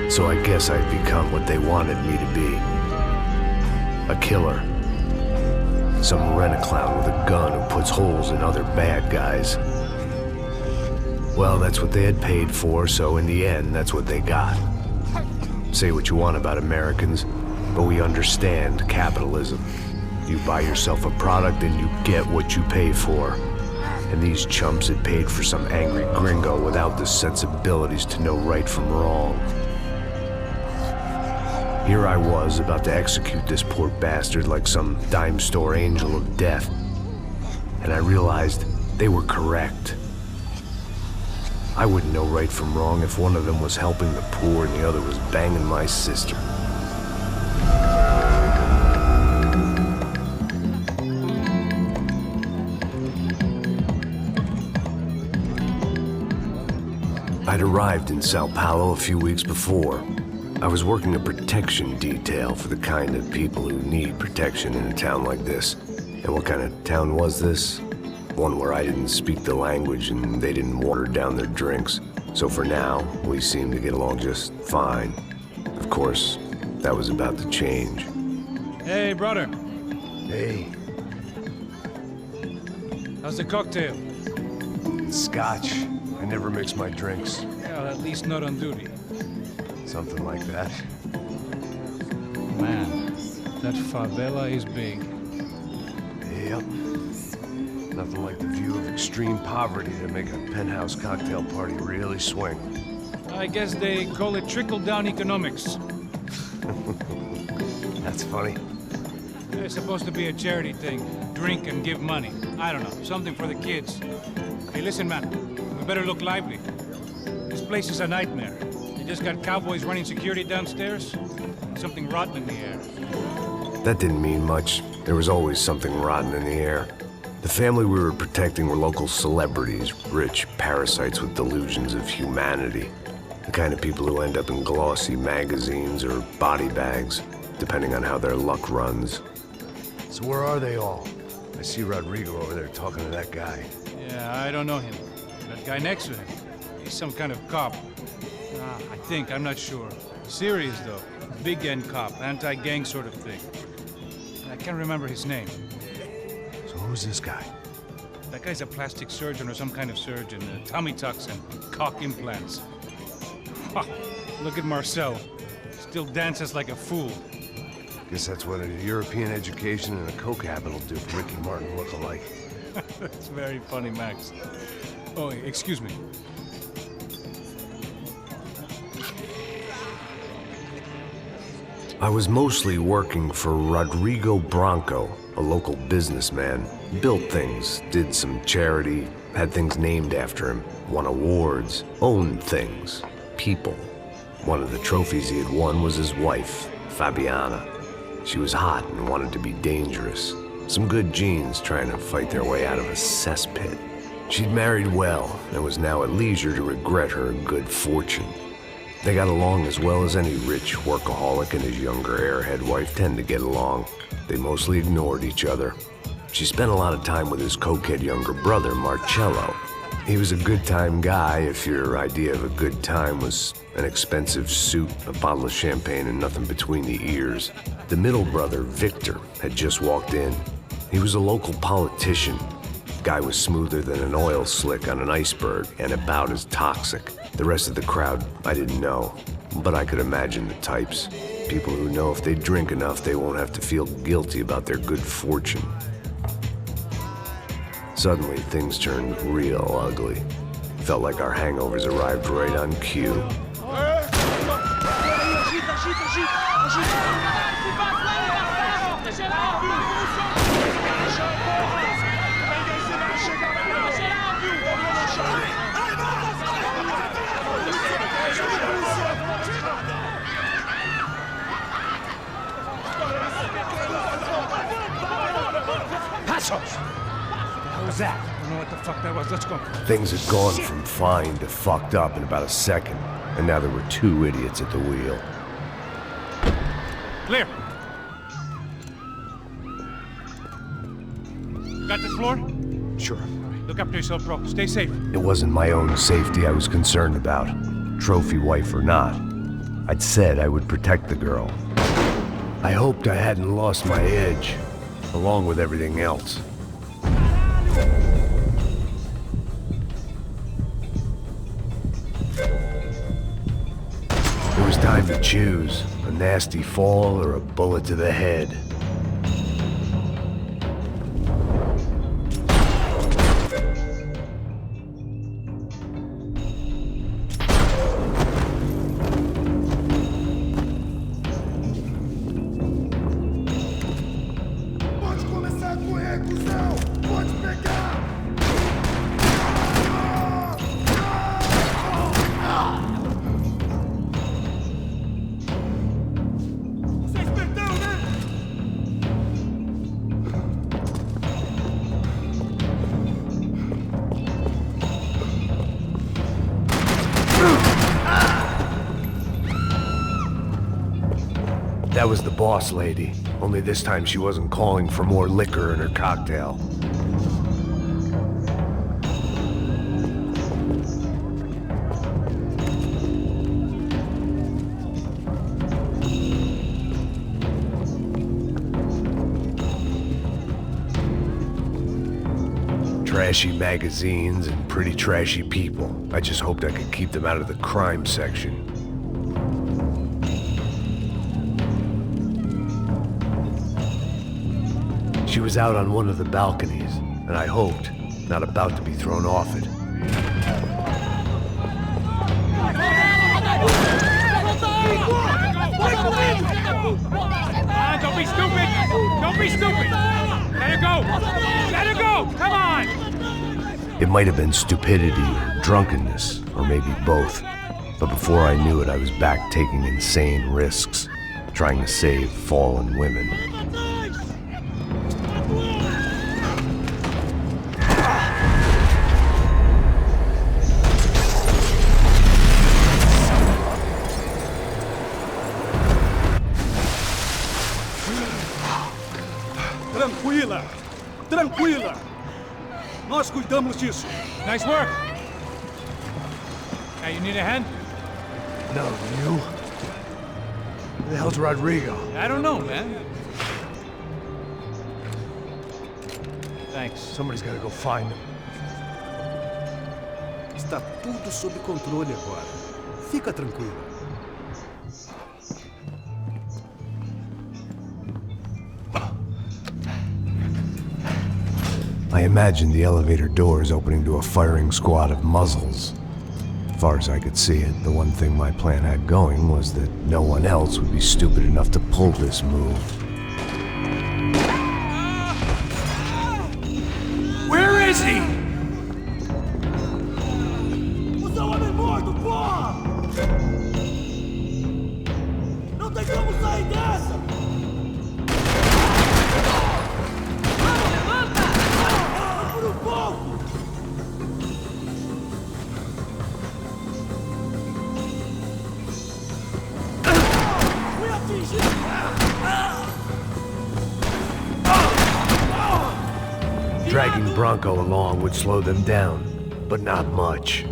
So I guess I'd become what they wanted me to be. A killer. Some rent-a-clown with a gun who puts holes in other bad guys. Well, that's what they had paid for, so in the end, that's what they got. Say what you want about Americans, but we understand capitalism. You buy yourself a product and you get what you pay for. And these chumps had paid for some angry gringo without the sensibilities to know right from wrong. Here I was, about to execute this poor bastard like some dime store angel of death. And I realized they were correct. I wouldn't know right from wrong if one of them was helping the poor and the other was banging my sister. I'd arrived in Sao Paulo a few weeks before. I was working a protection detail for the kind of people who need protection in a town like this. And what kind of town was this? One where I didn't speak the language and they didn't water down their drinks. So for now, we seemed to get along just fine. Of course, that was about to change. Hey, brother. Hey. How's the cocktail? It's scotch. I never mix my drinks. Well, at least not on duty. Something like that. Man, that favela is big. Yep. Nothing like the view of extreme poverty to make a penthouse cocktail party really swing. I guess they call it trickle-down economics. That's funny. It's supposed to be a charity thing. Drink and give money. I don't know, something for the kids. Hey, listen, man. We better look lively. This place is a nightmare. You just got cowboys running security downstairs. Something rotten in the air. That didn't mean much. There was always something rotten in the air. The family we were protecting were local celebrities, rich parasites with delusions of humanity. The kind of people who end up in glossy magazines or body bags, depending on how their luck runs. So where are they all? I see Rodrigo over there talking to that guy. Yeah, I don't know him. That guy next to him, he's some kind of cop. I think, I'm not sure. Serious, though. Big-end cop, anti-gang sort of thing. I can't remember his name. So who's this guy? That guy's a plastic surgeon or some kind of surgeon. Tummy tucks and cock implants. Ha! Look at Marcel. Still dances like a fool. Guess that's what a European education and a coke habit will do for Ricky Martin look-alike. That's very funny, Max. Oh, excuse me. I was mostly working for Rodrigo Branco, a local businessman. Built things, did some charity, had things named after him, won awards, owned things, people. One of the trophies he had won was his wife, Fabiana. She was hot and wanted to be dangerous. Some good genes trying to fight their way out of a cesspit. She'd married well and was now at leisure to regret her good fortune. They got along as well as any rich workaholic and his younger airhead wife tend to get along. They mostly ignored each other. She spent a lot of time with his cokehead younger brother, Marcello. He was a good-time guy if your idea of a good time was an expensive suit, a bottle of champagne, and nothing between the ears. The middle brother, Victor, had just walked in. He was a local politician. Guy was smoother than an oil slick on an iceberg and about as toxic. The rest of the crowd, I didn't know, but I could imagine the types. People who know if they drink enough, they won't have to feel guilty about their good fortune. Suddenly, things turned real ugly. Felt like our hangovers arrived right on cue. What was that? I don't know what the fuck that was. Let's go. Things had gone from fine to fucked up in about a second, and now there were two idiots at the wheel. Clear. You got this floor? Sure. Look after yourself, bro. Stay safe. It wasn't my own safety I was concerned about, trophy wife or not. I'd said I would protect the girl. I hoped I hadn't lost my edge, along with everything else. It was time to choose, a nasty fall or a bullet to the head. That was the boss lady, only this time she wasn't calling for more liquor in her cocktail. Trashy magazines and pretty trashy people. I just hoped I could keep them out of the crime section. She was out on one of the balconies, and I hoped, not about to be thrown off it. Don't be stupid! Don't be stupid! Let her go! Let her go! Come on! It might have been stupidity or drunkenness, or maybe both. But before I knew it, I was back taking insane risks, trying to save fallen women. Tranquila! Tranquila! Nós cuidamos disso. Nice work! Hey, you need a hand? No, you? Where the hell's Rodrigo? I don't know, man. Thanks. Somebody's gotta go find him. Está tudo sob controle agora. Fica tranquilo. I imagined the elevator doors opening to a firing squad of muzzles. As far as I could see it, the one thing my plan had going was that no one else would be stupid enough to pull this move. Where is he? O seu homem morto, porra! Não tem como sair dessa! Dragging Bronco along would slow them down, but not much.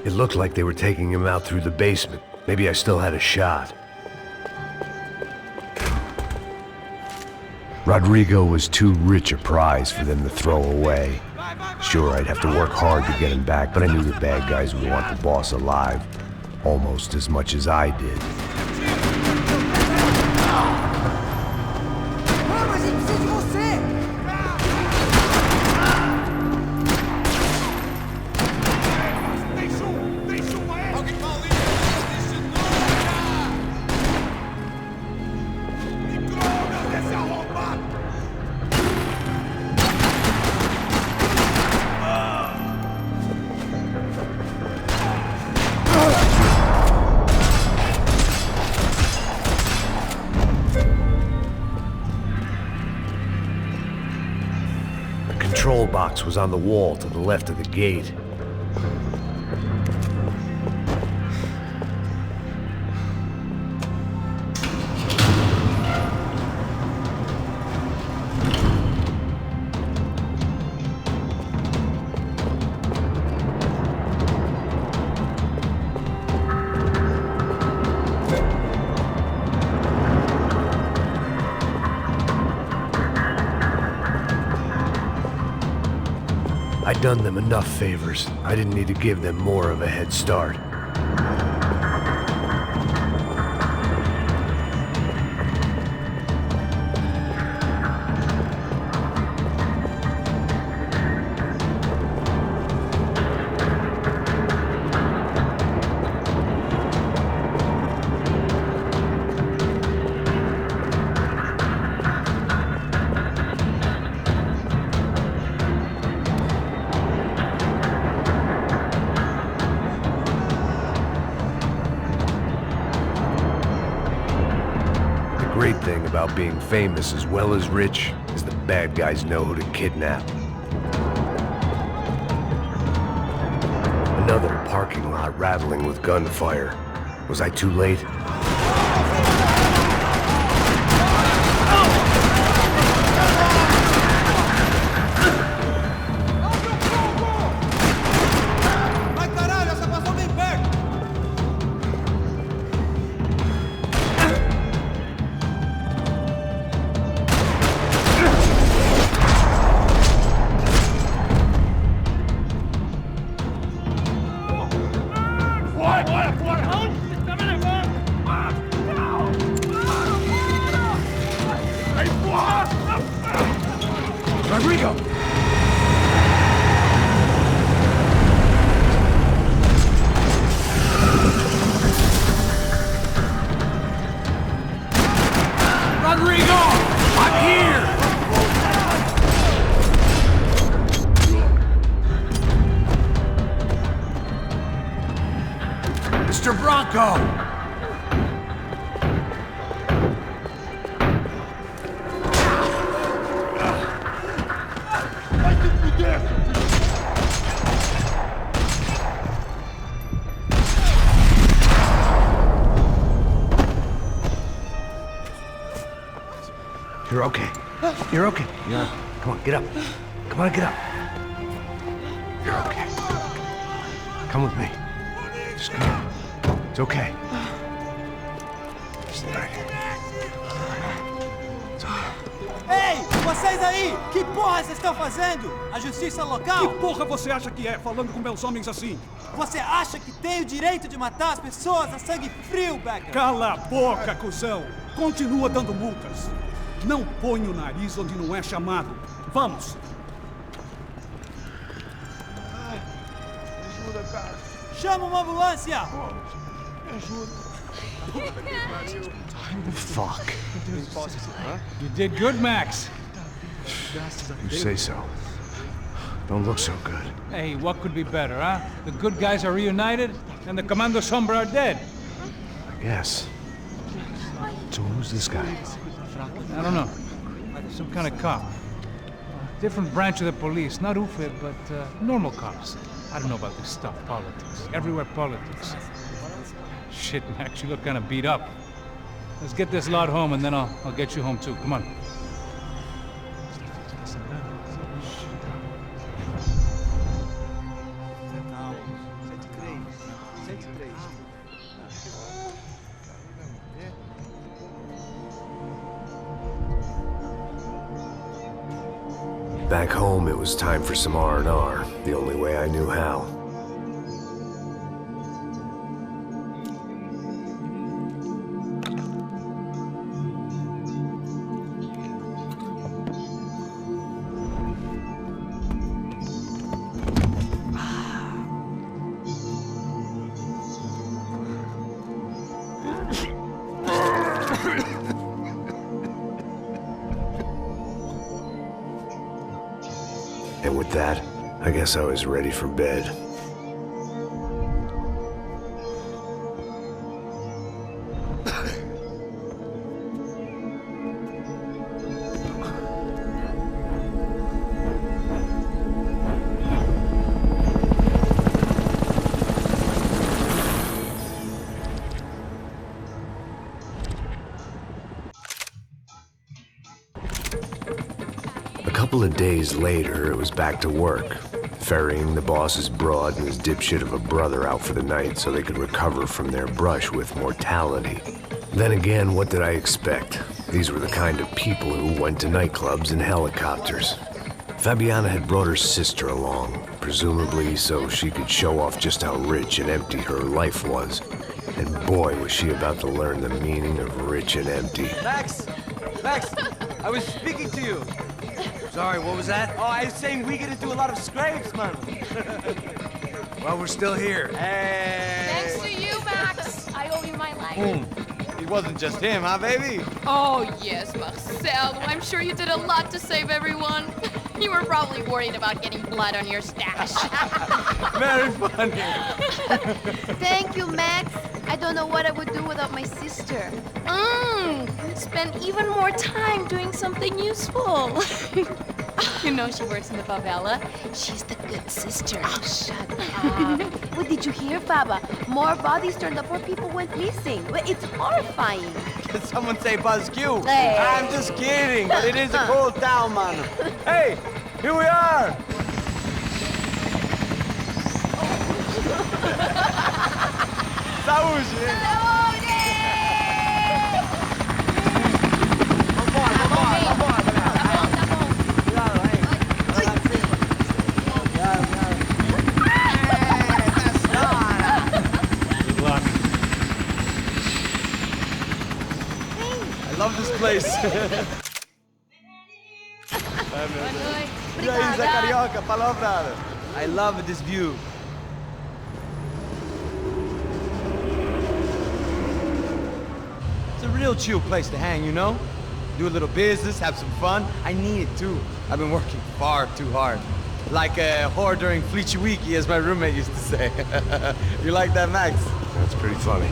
It looked like they were taking him out through the basement. Maybe I still had a shot. Rodrigo was too rich a prize for them to throw away. Sure, I'd have to work hard to get him back, but I knew the bad guys would want the boss alive, almost as much as I did. control box was on the wall to the left of the gate. I'd done them enough favors. I didn't need to give them more of a head start. The great thing about being famous as well as rich is the bad guys know who to kidnap. Another parking lot rattling with gunfire. Was I too late? Rodrigo! Rodrigo! I'm here! Mr. Bronco! You're okay. You're okay. Come on, get up. Come on, get up. You're okay. Come with me. Just come on. It's okay. Stay right here. It's okay. Ei, vocês aí! Que porra vocês estão fazendo? A justiça local? Que porra você acha que é, falando com meus homens assim? Você acha que tem o direito de matar as pessoas a sangue frio, Becker? Cala a boca, cuzão! Continua dando multas. Não põe o nariz onde não é chamado. Vamos! Ajuda, cara. Chama uma ambulância! Me ajuda. Fuck. You did good, Max. You say so. Don't look so good. Hey, what could be better, huh? The good guys are reunited, and the Commando Sombra are dead. I guess. So who's this guy? I don't know. Some kind of cop. Different branch of the police. Not UFID, but normal cops. I don't know about this stuff. Politics. Everywhere politics. Shit, Max, you look kind of beat up. Let's get this lot home, and then I'll get you home, too. Come on. Back home, it was time for some R&R, the only way I knew how. And with that, I guess I was ready for bed. couple of days later, it was back to work, ferrying the boss's broad and his dipshit of a brother out for the night so they could recover from their brush with mortality. Then again, what did I expect? These were the kind of people who went to nightclubs in helicopters. Fabiana had brought her sister along, presumably so she could show off just how rich and empty her life was. And boy, was she about to learn the meaning of rich and empty. Max! Max! I was speaking to you. Sorry, what was that? Oh, I was saying we gotta do a lot of scrapes, man. Well, we're still here. Hey! Thanks to you, Max. I owe you my life. It wasn't just him, huh, baby? Oh, yes, Marcel. I'm sure you did a lot to save everyone. You were probably worried about getting blood on your stash. Very funny. Thank you, Max. I don't know what I would do without my sister. Spend even more time doing something useful. You know she works in the favela. She's the good sister. Oh, shut up. What did you hear, Baba? More bodies turned up where people went missing. It's horrifying. Did someone say Buzz Q? Hey. I'm just kidding, but it is a cool town, man. Hey, here we are. Saúde! I love this place. E aí, Zé Carioca, palavra. I love this view. It's a real chill place to hang, you know? Do a little business, have some fun. I need it too. I've been working far too hard. Like a whore during Fleechy Weeky, as my roommate used to say. You like that, Max? That's pretty funny.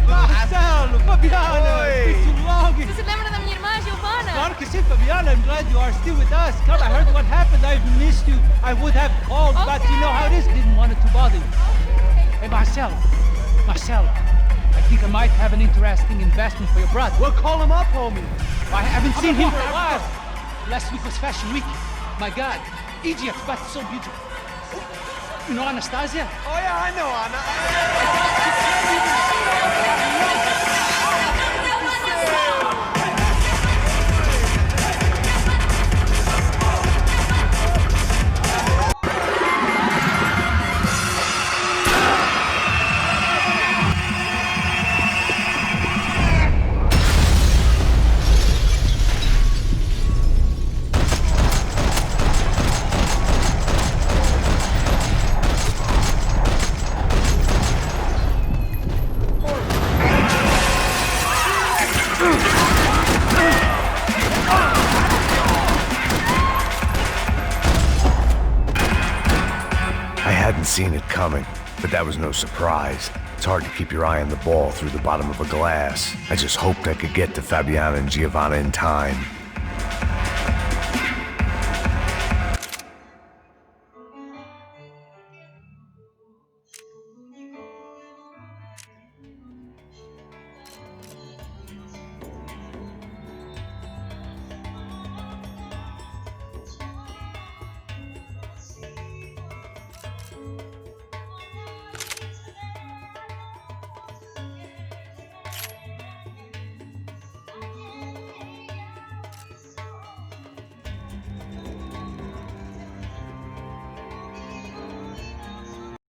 Marcelo, Fabiana, it's been too long. Você se lembra da minha irmã, Giovanna? Claro que sim, Fabiana. I'm glad you are still with us. Come, I heard what happened. I've missed you. I would have called, but you know how it is. Didn't want it to bother you. Hey, Marcelo, I think I might have an interesting investment for your brother. Well, call him up, homie. I haven't seen him for a while. Last week was Fashion Week. My God, Egypt, but so beautiful. You know Anastasia? Oh, yeah, I know Anna. I hadn't seen it coming, but that was no surprise. It's hard to keep your eye on the ball through the bottom of a glass. I just hoped I could get to Fabiana and Giovanna in time.